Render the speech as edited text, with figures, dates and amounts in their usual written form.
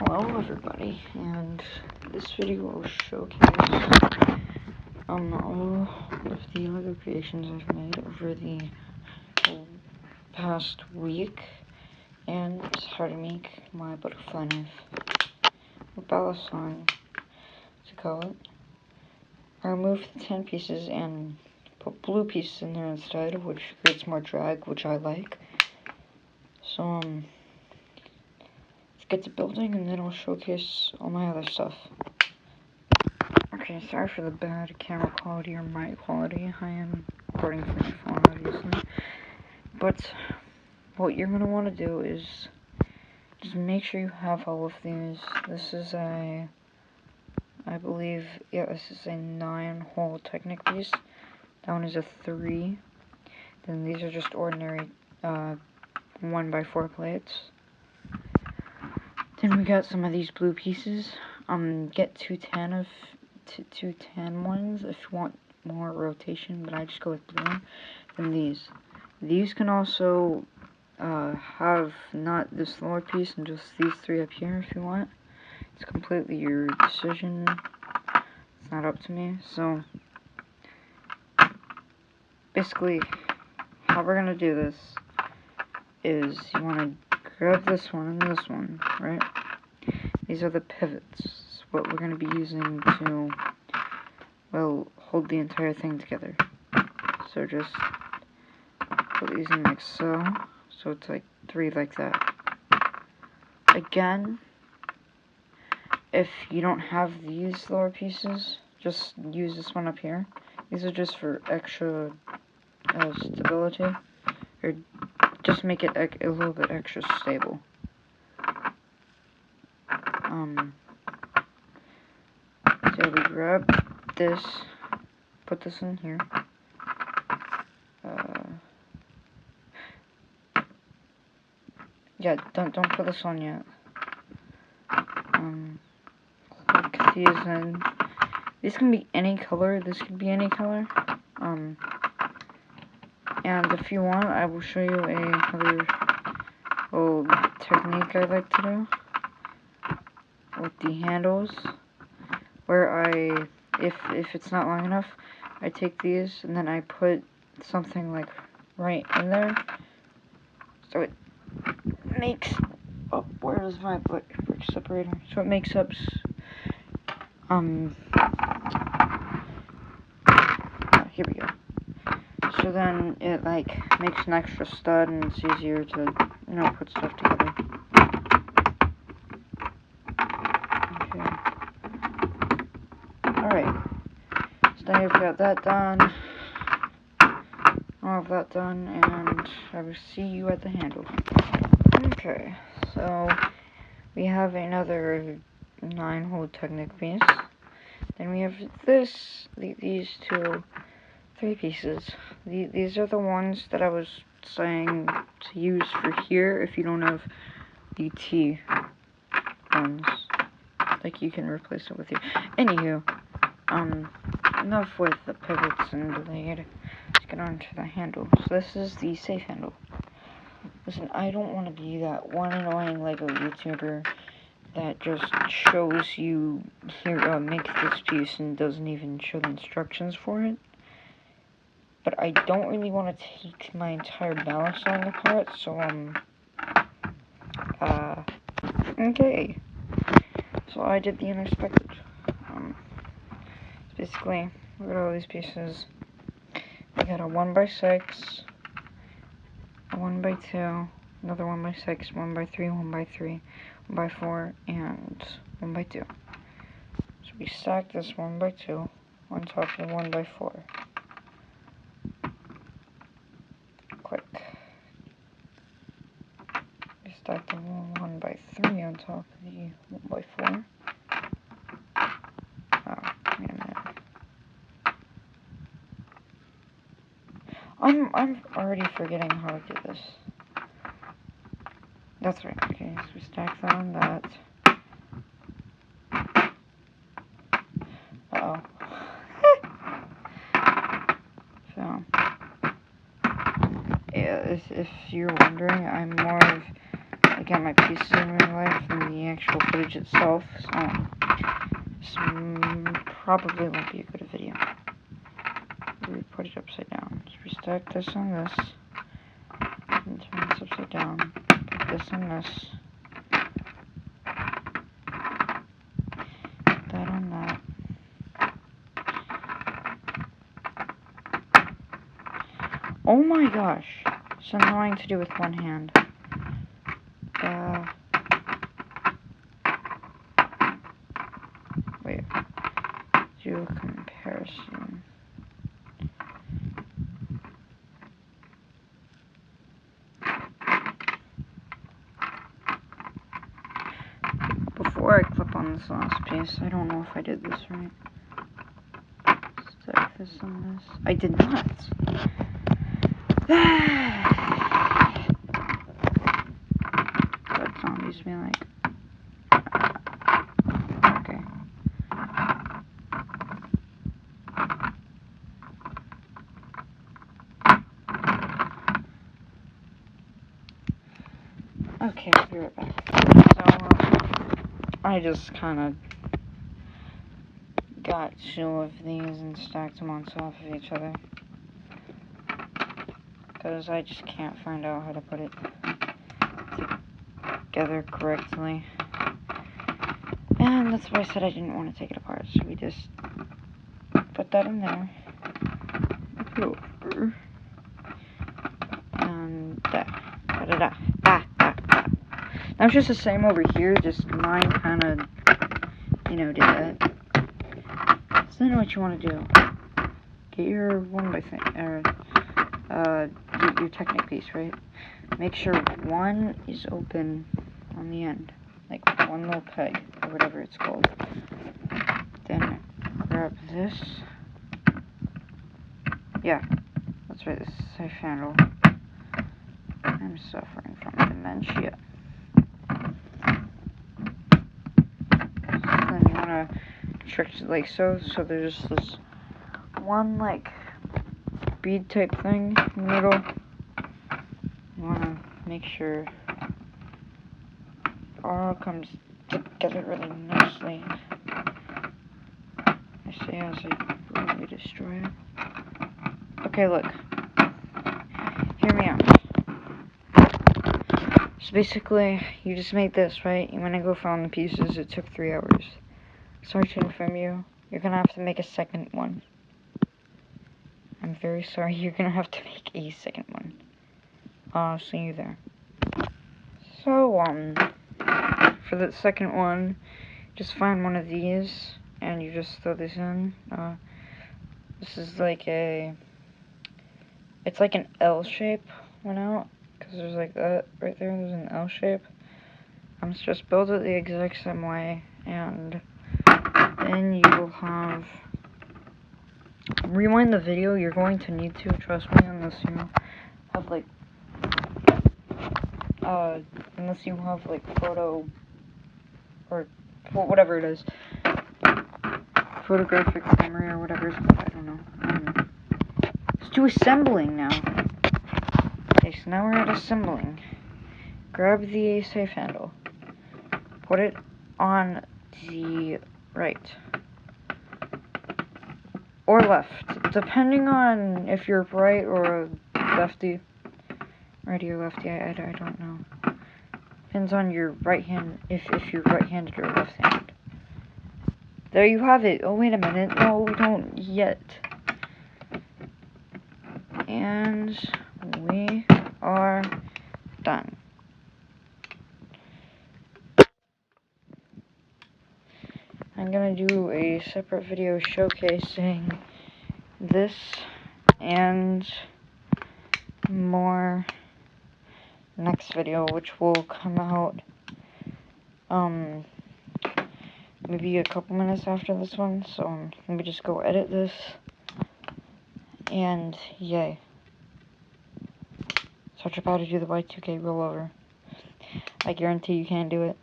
Hello everybody, and this video will showcase all of the LEGO creations I've made over the past week, and how to make my butterfly knife, or balisong to call it. I removed the 10 pieces and put blue pieces in there instead, which creates more drag, which I like. So let's get to building, and then I'll showcase all my other stuff. Okay, sorry for the bad camera quality or mic quality. I am recording from my phone, obviously. But what you're going to want to do is just make sure you have all of these. This is I believe, yeah, this is a 9-hole Technic piece. That one is a 3. Then these are just ordinary 1x4 plates. Then we got some of these blue pieces. Get two tan ones if you want more rotation, but I just go with blue. Then these can also have not this lower piece and just these 3 up here if you want. It's completely your decision. It's not up to me. So basically, how we're gonna do this is you want to grab this one and this one, right? These are the pivots. It's what we're going to be using to, well, hold the entire thing together. So just put these in like so. So it's like 3 like that. Again, if you don't have these lower pieces, just use this one up here. These are just for extra stability, or just make it a little bit extra stable. So we grab this, put this in here. Yeah, don't put this on yet. Click these in. This can be any color. This could be any color. And if you want, I will show you another little technique I like to do with the handles, where if it's not long enough, I take these and then I put something like right in there, so it makes, oh, where is my brick separator? So it makes up, here we go. So then it like makes an extra stud and it's easier to, you know, put stuff together. Okay. Alright. So now you've got that done. All of that done, and I will see you at the handle. Okay, so we have another 9-hole Technic piece. Then we have these 3 pieces. These are the ones that I was saying to use for here if you don't have the T ones. Like, you can replace it with here. Anywho, enough with the pivots and the blade. Let's get on to the handle. So this is the safe handle. Listen, I don't want to be that one annoying LEGO YouTuber that just shows you, here, make this piece and doesn't even show the instructions for it. But I don't really want to take my entire balisong apart, so, okay. So I did the unexpected. Basically, look at all these pieces. We got a 1x6, a 1x2, another 1x6, 1x3, 1x3, 1x4, and 1x2. So we stack this 1x2 on top of the 1x4. Quick. We stack the 1x3 on top of the 1x4. Oh, wait a minute. I'm already forgetting how to do this. That's right. Okay, so we stack that on that. Uh-oh. So, yeah, if you're wondering, I'm more of like get my pieces in real life than the actual footage itself, so this probably won't be a good video. We put it upside down. So we stack this on this, and turn this upside down. Put this on this. Put that on that. Oh my gosh! So annoying to do with one hand. Wait. Do a comparison. Before I clip on this last piece, I don't know if I did this right. Stack this on this. I did not. What zombies be like? Okay. Okay, we'll be right back. So, I just kind of got two of these and stacked them on top of each other. Because I just can't find out how to put it together correctly. And that's why I said I didn't want to take it apart. So we just put that in there. Over. And da da da da da da. Now it's just the same over here, just mine kind of, you know, did that. So then what you want to do, get your your Technic piece, right? Make sure one is open on the end, like one little peg, or whatever it's called. Then grab this. Yeah, that's right, this is safe handle. I'm suffering from dementia. Then you want to trick it like so there's this one like bead type thing in the middle. You want to make sure it all comes together really nicely. I say as I really destroy it. Okay, look. Hear me out. So basically, you just made this, right? When I go find the pieces, it took 3 hours. Sorry to inform you, you're gonna have to make a second one. I'm very sorry, you're gonna have to make a second one. I'll see you there. So, for the second one, just find one of these, and you just throw this in. This is like it's like an L shape went out, because there's like that right there, there's an L shape. Just build it the exact same way, and then you will have, rewind the video, you're going to need to, trust me, unless you have like, unless you have like photo, or whatever it is, photographic memory or whatever it's called, I don't know. Let's do assembling now. Okay, so now we're at assembling. Grab the safe handle. Put it on the right. Or left. Depending on if you're right or lefty. Righty or lefty, I don't know. Depends on your right hand, if you're right-handed or left-handed. There you have it. Oh, wait a minute. No, we don't yet. And we are done. I'm gonna do a separate video showcasing this and more next video, which will come out maybe a couple minutes after this one. So let me just go edit this, and yay. Search up how to do the Y2K rollover. I guarantee you can't do it.